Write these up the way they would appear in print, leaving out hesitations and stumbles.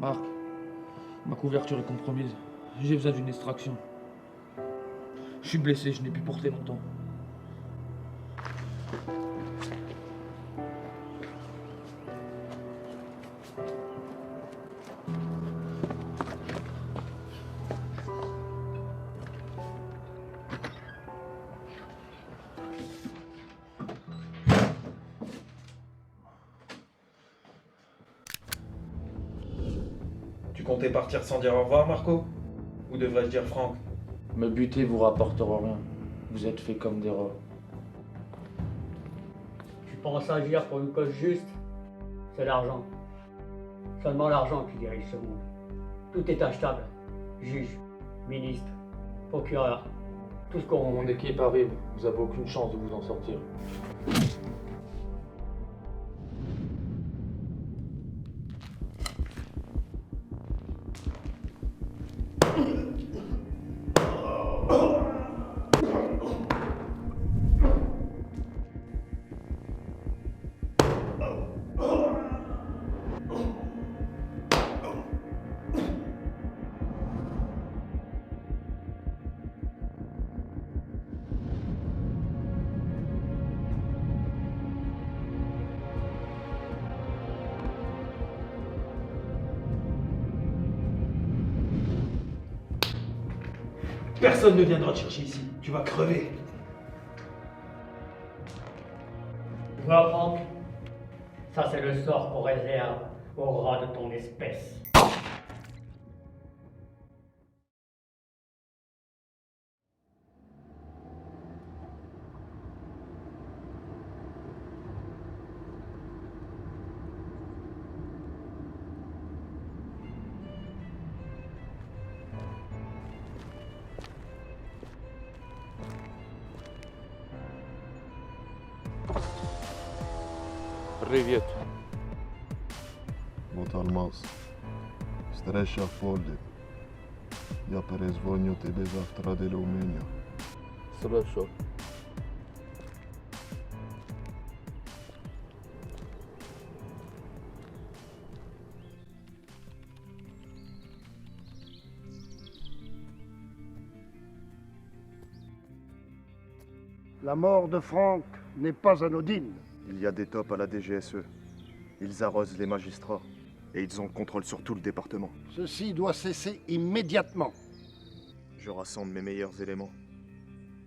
Marc, ma couverture est compromise. J'ai besoin d'une extraction. Je suis blessé, je n'ai pu porter longtemps. Tu comptais partir sans dire au revoir, Marco? Ou devrais-je dire Franck? Me buter vous rapportera rien. Vous êtes fait comme des rats. Tu penses agir pour une cause juste? C'est l'argent. Seulement l'argent qui dirige ce monde. Tout est achetable. Juge, ministre, procureur, tout ce qu'on... Mon équipe arrive, vous avez aucune chance de vous en sortir. Personne ne viendra te chercher ici. Tu vas crever. Tu vois, Franck? Ça, c'est le sort qu'on réserve aux rats de ton espèce. Привет. Вот Алмаз. Встреча в поле. Я перезвоню тебе завтра del Умения. Хорошо. La mort de Franck n'est pas anodine. Il y a des tops à la DGSE. Ils arrosent les magistrats et ils ont le contrôle sur tout le département. Ceci doit cesser immédiatement. Je rassemble mes meilleurs éléments.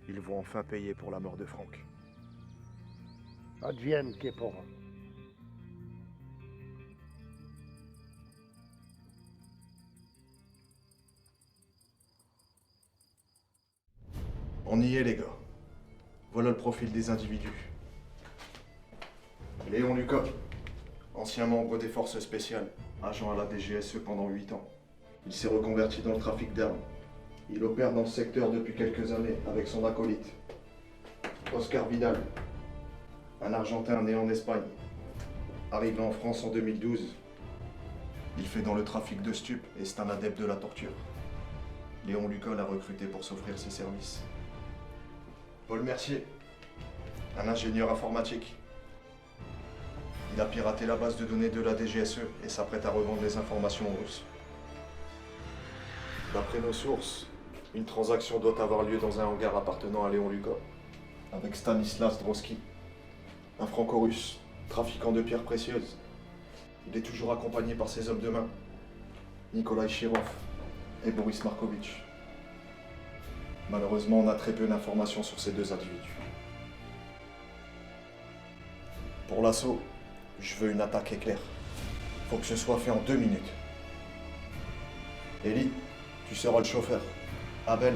Ils vont enfin payer pour la mort de Franck. Advienne que pourra. On y est, les gars. Voilà le profil des individus. Léon Lucas, ancien membre des forces spéciales, agent à la DGSE pendant 8 ans. Il s'est reconverti dans le trafic d'armes. Il opère dans ce secteur depuis quelques années avec son acolyte. Oscar Vidal, un Argentin né en Espagne. Arrivé en France en 2012. Il fait dans le trafic de stupes et c'est un adepte de la torture. Léon Lucas l'a recruté pour s'offrir ses services. Paul Mercier, un ingénieur informatique. Il a piraté la base de données de la DGSE et s'apprête à revendre les informations aux Russes. D'après nos sources, une transaction doit avoir lieu dans un hangar appartenant à Léon Lucas, avec Stanislas Droski, un franco-russe, trafiquant de pierres précieuses. Il est toujours accompagné par ses hommes de main, Nikolai Chirov et Boris Markovitch. Malheureusement, on a très peu d'informations sur ces deux individus. Pour l'assaut, je veux une attaque éclair. Faut que ce soit fait en 2 minutes. Ellie, tu seras le chauffeur. Abel,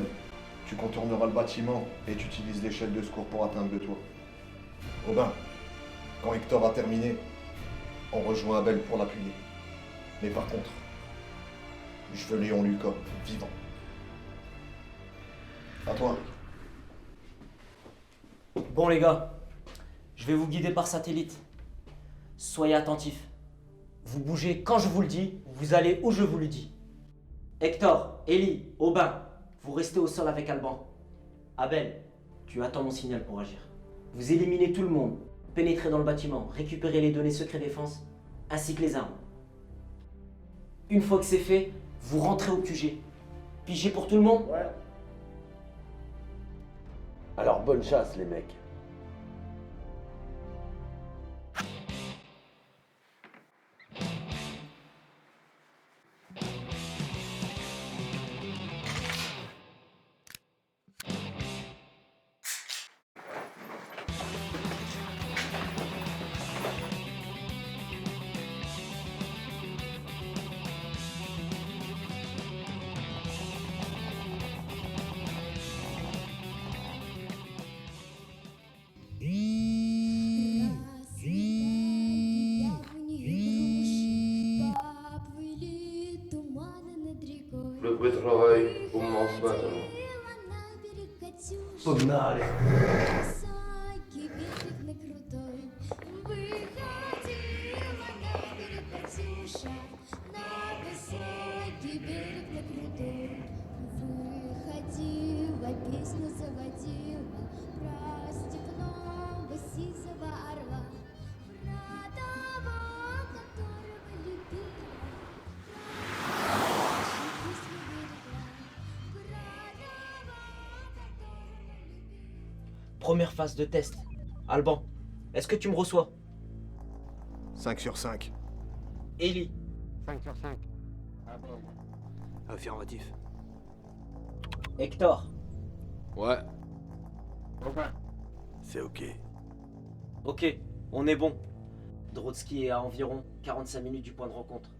tu contourneras le bâtiment et tu utilises l'échelle de secours pour atteindre le toit. Aubin, quand Hector a terminé, on rejoint Abel pour l'appuyer. Mais par contre, je veux Léon Lucas vivant. À toi. Bon les gars, je vais vous guider par satellite. Soyez attentifs. Vous bougez quand je vous le dis, vous allez où je vous le dis. Hector, Ellie, Aubin, vous restez au sol avec Alban. Abel, tu attends mon signal pour agir. Vous éliminez tout le monde, pénétrez dans le bâtiment, récupérez les données secret défense, ainsi que les armes. Une fois que c'est fait, vous rentrez au QG. Pigé pour tout le monde? Ouais. Alors bonne chasse les mecs. Любит рай, умом сватому. Погнали. Выходила, песню заводила про степного сизого орла, про того, которого любила, про песню берегла, про того, которого любила. Première phase de test. Alban, est-ce que tu me reçois? 5 sur 5. Ellie, 5 sur 5. Affirmatif. Hector. Ouais. C'est ok. Ok, on est bon. Drotsky est à environ 45 minutes du point de rencontre.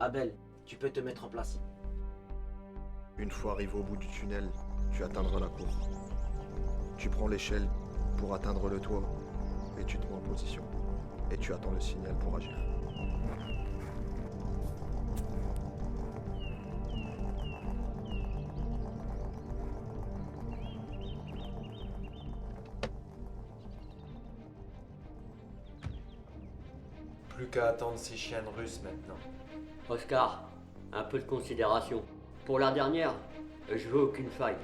Abel, tu peux te mettre en place. Une fois arrivé au bout du tunnel, tu atteindras la cour. Tu prends l'échelle pour atteindre le toit et tu te mets en position. Et tu attends le signal pour agir. Plus qu'à attendre ces chiennes russes maintenant. Oscar, un peu de considération. Pour la dernière, je veux aucune faille.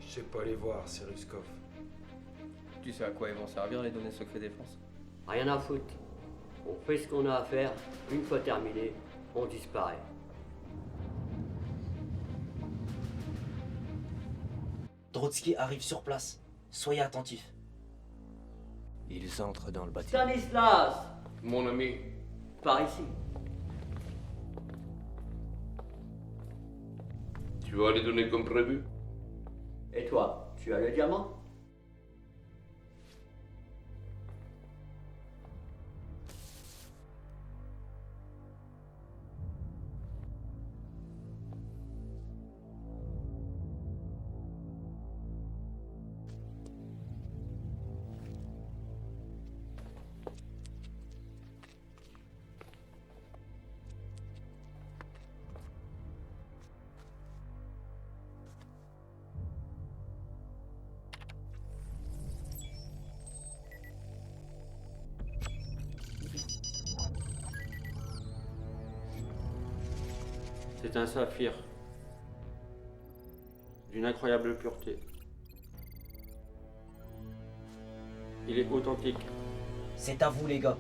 Je sais pas les voir, ces Ruskov. Tu sais à quoi ils vont servir les données secret défense? Rien à foutre. On fait ce qu'on a à faire. Une fois terminé, on disparaît. Drotsky arrive sur place. Soyez attentifs. Ils entrent dans le bâtiment. Stanislas, Mon ami. par ici. Tu as les données comme prévu? Et toi, tu as le diamant? C'est un saphir. D'une incroyable pureté. Il est authentique. C'est à vous les gars.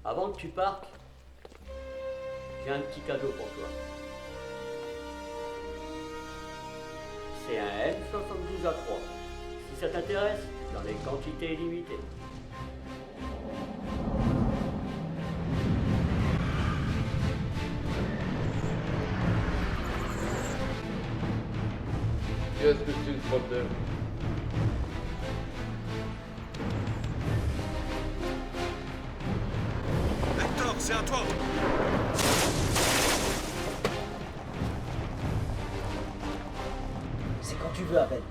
Avant que tu partes, j'ai un petit cadeau pour toi. C'est un M72A3. Si ça t'intéresse, j'en ai quantité illimitée. Qu'est-ce que c'est le problème? Hector, c'est à toi! C'est quand tu veux, Abel.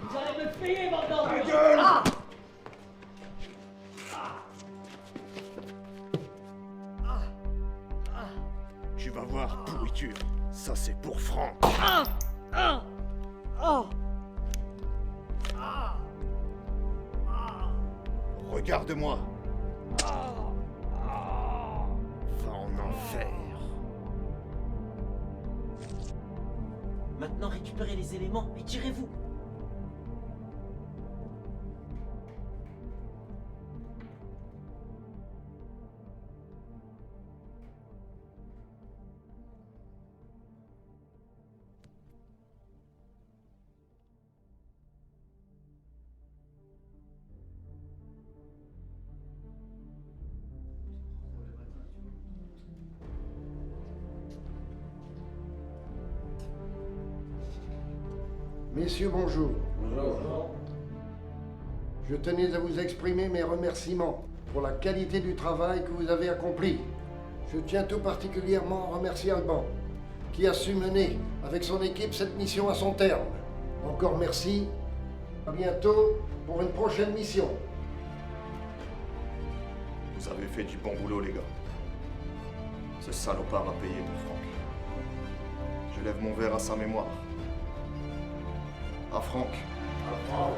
Vous allez me payer, bande d'enfants! Tu vas voir, pourriture. Ça, c'est pour Franck. Regarde-moi. Va en enfer. Maintenant, récupérez les éléments et tirez-vous. Messieurs, bonjour. Je tenais à vous exprimer mes remerciements pour la qualité du travail que vous avez accompli. Je tiens tout particulièrement à remercier Alban, qui a su mener avec son équipe cette mission à son terme. Encore merci. À bientôt pour une prochaine mission. Vous avez fait du bon boulot, les gars. Ce salopard a payé pour Franck. Je lève mon verre à sa mémoire. À Franck. À Franck.